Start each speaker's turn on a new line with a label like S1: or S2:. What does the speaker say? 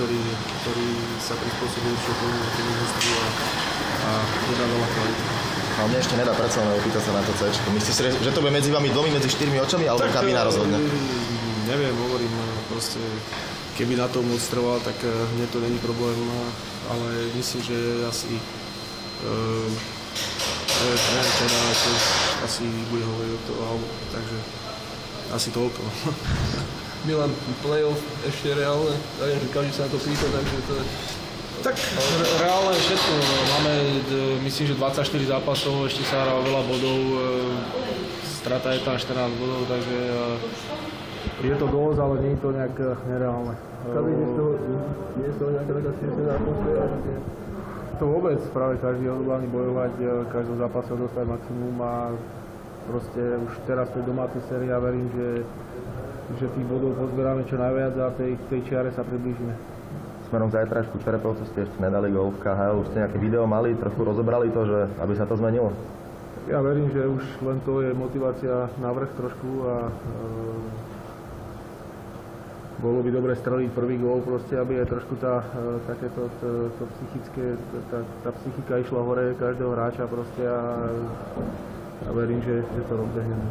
S1: ktorí sa prispôsobili všetkému mužstvu a dodá veľa kvality.
S2: Ale mne ešte nedá predsa len opýtať sa na to C. Myslíš si, že to bude medzi vami dvomi, medzi štyrmi očami, alebo kabína rozhodne?
S1: Neviem, hovorím, proste keby na tom moc trval, tak mne to není problém, ale myslím, že asi asi bude hovoriť o to, takže asi toľko.
S3: Milan, play-off ešte reálne? Ja neviem, že každý sa na to pýta, takže to je...
S4: Tak reálne všetko. Máme, myslím, že 24 zápasov, ešte sa hrá veľa bodov, strata je tam 14 bodov, takže je to dosť, ale nie je to nejak nereálne.
S3: Kabíne nie je to nejaká taká svietlená atmosféra?
S4: To vôbec, práve každý je odhodlaný bojovať, každého zápasu dostať maximum a proste už teraz to je domáca séria a verím, že tých bodov pozberáme čo najviac a tej čiare sa priblížime.
S2: Smerom k zajtrajšku Čerepelcu ste ešte nedali gól v KHL, už ste nejaké video mali, trochu rozobrali to, že aby sa to zmenilo?
S4: Ja verím, že už len to je motivácia navrch trošku a bolo by dobre streliť prvý gól, proste, aby aj trošku takéto psychické, tá psychika išla hore každého hráča proste a verím, že to rozbehneme.